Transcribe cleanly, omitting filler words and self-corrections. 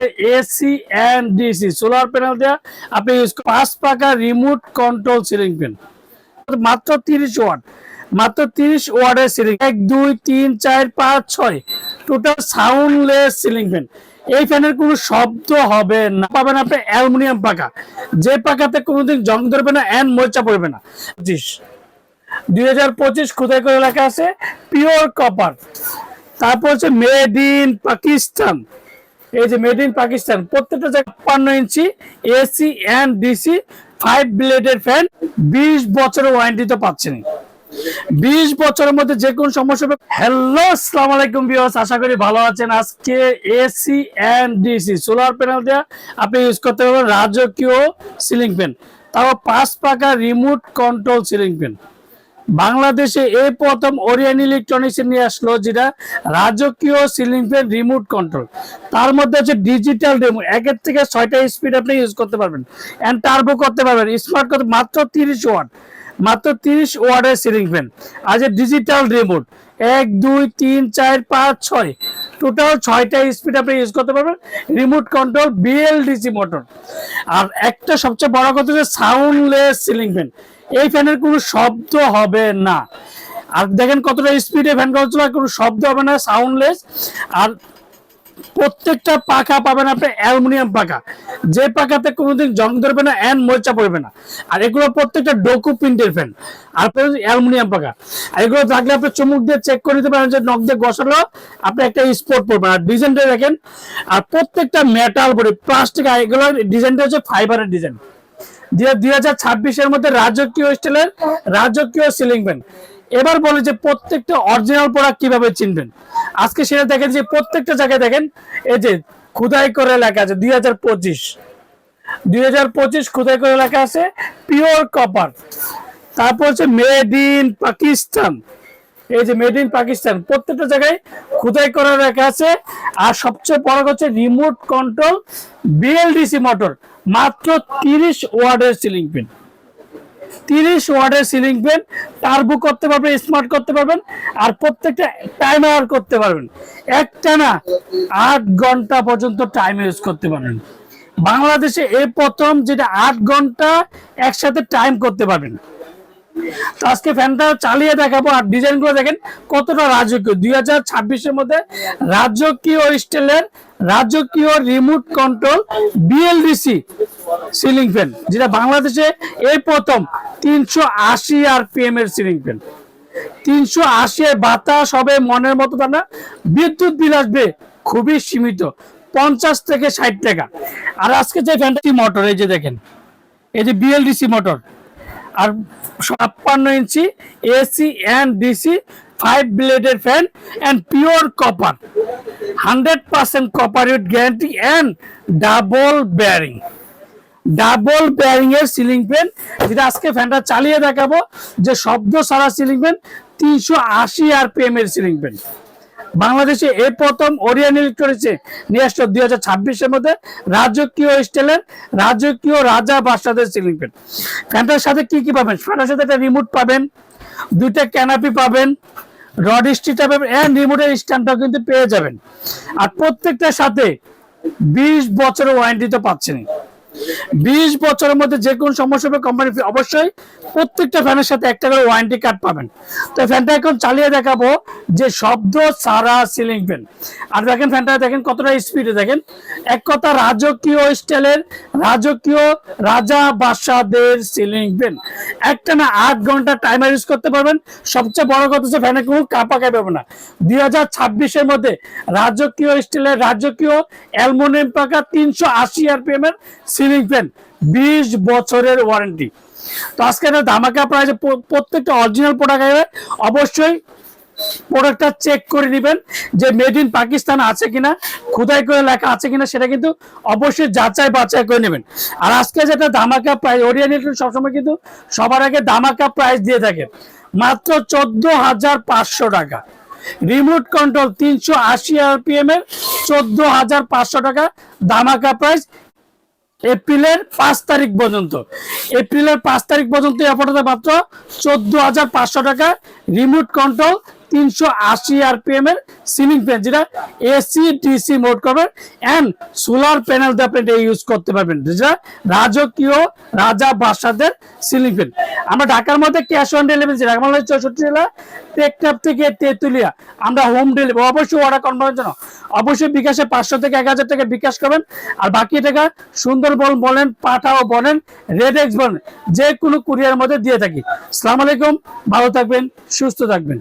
AC and DC solar panel দেওয়া আপনি use 5 পাকা রিমোট কন্ট্রোল সিলিং ফ্যান মাত্র 30 ওয়াট, মাত্র 30 ওয়াটের ceiling 1 2 3 4 5 6 total soundless ceiling fan. এই ফ্যানের কোনো শব্দ হবে না, পাবেন আপনি অ্যালুমিনিয়াম পাকা, যে পাকাতে কোনোদিন জং ধরবে না এন্ড মরিচা পড়বে না। 2025 খোদাই করে লেখা আছে পিওর কপার। তারপর হচ্ছে মেড ইন পাকিস্তান, এই যে মেড ইন পাকিস্তান প্রত্যেকটা জায়গায় 56 ইঞ্চি এসি এন্ড ডিসি 5 ব্লেডের ফ্যান, 20 বছরের ওয়ারেন্টি তো পাচ্ছেন। 20 বছরের মধ্যে যে কোন সমস্যা হবে। হ্যালো আসসালামু আলাইকুম ভিউয়ার্স, আশা করি ভালো আছেন। আজকে AC and DC solar panel দিয়ে আপনি ইউজ করতে পারবেন রাজকীয় সিলিং ফ্যান, তাও 5 পাকা রিমোট কন্ট্রোল সিলিং ফ্যান। বাংলাদেশে এই প্রথম ওরিয়ন ইলেকট্রনিক্স নিয়ে আসলো যেটা রাজকীয় সিলিং ফ্যান রিমোট কন্ট্রোল। তার মধ্যে হচ্ছে ডিজিটাল রিমোট, 1 থেকে 6টা স্পিড আপনি ইউজ করতে পারবেন এন্ড টার্বো করতে পারবেন, স্মার্ট করতে মাত্র 30 ওয়াট, মাত্র 30 ওয়াটের সিলিং ফ্যান। আর যে ডিজিটাল রিমোট 1 2 3 4 5 6 টোটাল 6টা স্পিড আপনি ইউজ করতে পারবেন, রিমোট কন্ট্রোল বিএলডিসি মোটর। আর একটা সবচেয়ে বড় কথা হচ্ছে সাউন্ডলেস সিলিং ফ্যান, এই ফ্যানের কোনো শব্দ হবে না। আর দেখেন কতটা স্পিডে ফ্যান চলে, কোনো শব্দ হবে না, সাউন্ডলেস। আর প্রত্যেকটা পাখা পাবেন আপনি অ্যালুমিনিয়াম পাখা, যে পাখাতে কোনোদিন জং ধরবে না এন্ড মরিচা পড়বে না। আর এগুলো প্রত্যেকটা ডোকু প্রিন্টের ফ্যান, আর অ্যালুমিনিয়াম পাখা। আর এগুলো থাকলে আপনি চুমুক দিয়ে চেক করে নিতে পারেন যে নখ দিয়ে ঘষালো আপনি একটা স্পট পড়বেন। আর ডিজাইনটা দেখেন, আর প্রত্যেকটা মেটাল বডি প্লাস্টিক, আর এগুলো ডিজাইনটা হচ্ছে ফাইবারের ডিজাইন। 2026 এর মধ্যে রাজকীয় স্টাইলের রাজকীয় সিলিং ফ্যান। এবার বলে যে প্রত্যেকটা অরিজিনাল প্রোডাক্ট কিভাবে চিনবেন, আজকে সেটা দেখেন যে প্রত্যেকটা জায়গায় দেখেন এই যে খোদাই করে লেখা আছে 2025 খোদাই করে লেখা আছে পিওর কপার। তারপর হচ্ছে মেড ইন পাকিস্তান, এই যে মেড ইন পাকিস্তান প্রত্যেকটা জায়গায় খোদাই করে লেখা আছে। আর সবচেয়ে বড় হচ্ছে রিমোট কন্ট্রোল বিএলডিসি মোটর, মাত্র 30 ওয়াটের সিলিং ফ্যান, 30 ওয়াটের সিলিং ফ্যান। টার্বো করতে পারবেন, স্মার্ট করতে পারবেন, আর প্রত্যেকটা টাইমার করতে পারবেন। একটানা 8 ঘন্টা পর্যন্ত টাইম ইউজ করতে পারবেন। বাংলাদেশে এই প্রথম যেটা 8 ঘন্টা একসাথে টাইম করতে পারবেন। তো আজকে ফ্যানটা চালিয়ে দেখাবো। আর ডিজাইন গুলো দেখেন কতটা রাজকীয়। 2026 এর মধ্যে রাজকীয় স্টাইলের রাজকীয় remote control BLDC ceiling fan, যেটা বাংলাদেশে এই প্রথম 380 আরপিএম এর সিলিং ফ্যান। 380 এর বাতাস হবে মনের মতো, তা না। বিদ্যুৎ বিল আসবে খুবই সীমিত, 50 থেকে 60 টাকা। আর আজকে যে ফ্যানটা মোটর, এই যে দেখেন এই যে বিএলডিসি মোটর, আর 56 ইঞ্চি এসি এন্ড ডিসি 5 ব্লেডের fan and pure copper, 100% copper with guarantee and double bearing, double bearing এর সিলিং ফ্যান, যেটা আজকে ফ্যানটা চালিয়ে দেখাবো যে শব্দ ছাড়া সিলিং ফ্যান। 380 আরপিএম এর সিলিং ফ্যান। বাংলাদেশে এই প্রথম ওরিয়ন ইলেকট্রনিক্সে নিয়ে আসলো 2026 এর মধ্যে রাজকীয় স্টাইলের রাজকীয় রাজা বাদশাদের সিলিং ফ্যান। ফ্যানটার সাথে কি কি পাবেন? ফ্যানটার সাথে একটা রিমোট পাবেন, 2টা ক্যানাপি পাবেন, রড স্টিচটা পাবেন এন্ড রিমোটের স্ট্যান্ডটাও কিন্তু পেয়ে যাবেন। আর প্রত্যেকটার সাথে 20 বছরের ওয়ারেন্টি তো পাচ্ছেন। 20 বছরের মধ্যে যে কোন সমস্যা হবে কোম্পানি অবশ্যই প্রত্যেকটা ফ্যানের সাথে একটা করে ওয়ারেন্টি কার্ড পাবেন। তো ফ্যানটা এখন চালিয়ে দেখাবো যে শব্দ সারা সিলিং ফ্যান। আর দেখেন ফ্যানটা দেখেন কতটা স্পিডে, দেখেন এক কথা রাজকীয় স্টাইলের রাজকীয় রাজা বাদশাদের সিলিং ফ্যান। একটা না 8 ঘন্টা টাইমার ইউজ করতে পারবেন। সবচেয়ে বড় কথা হচ্ছে ফ্যানে কোনো কাঁপাকাঁপি হবে না। 2026 এর মধ্যে রাজকীয় স্টাইলের রাজকীয় অ্যালুমিনিয়াম পাকা 380 আরপিএম এর সিলিং ফ্যান, 20 বছরের ওয়ারেন্টি। তো আজকে একটা ধামাকা প্রাইসে প্রত্যেকটা অরিজিনাল প্রোডাক্ট আসবে। অবশ্যই প্রোডাক্টটা চেক করে নেবেন যে মেড ইন পাকিস্তান আছে কিনা, খোদাই করে লেখা আছে কিনা, সেটা কিন্তু অবশ্যই যাচাই বাছাই করে নেবেন। আর আজকে যেটা ধামাকা প্রাইস, ওরিয়ন ইলেকট্রনিক্স সবসময় কিন্তু সবার আগে ধামাকা প্রাইস দিয়ে থাকে মাত্র 14,500 টাকা। রিমোট কন্ট্রোল 380 আরপিএম এর 14,500 টাকা ধামাকা প্রাইস। এপ্রিলের 5 তারিখ পর্যন্ত, এপ্রিলের 5 তারিখ পর্যন্ত অফারটা মাত্র 14,500 টাকা। রিমোট কন্ট্রোল 380 আরপিএম এর সিলিং ফ্যান, যেটা এসি ডিসি মোড করবেন এন্ড সোলার প্যানেল দিয়ে আপনি এটা ইউজ করতে পারবেন, যেটা রাজকীয় রাজা বাসাদের সিলিং ফ্যান। আমরা ঢাকার মধ্যে ক্যাশ অন ডেলিভারি, ঢাকা মাল 64 জেলা, টেকনাফ থেকে তেতুলিয়া আমরা হোম ডেলিভারি। অবশ্যই অর্ডার কনফার্মের জন্য অবশ্যই বিকাশে 500 থেকে 1000 টাকা বিকাশ করবেন, আর বাকি টাকা সুন্দরবন বলেন, পাঠাও বলেন, রেডেক্স বলেন, যে কোনো কুরিয়ার মধ্যে দিয়ে থাকি। আসসালামু আলাইকুম, ভালো থাকবেন, সুস্থ থাকবেন।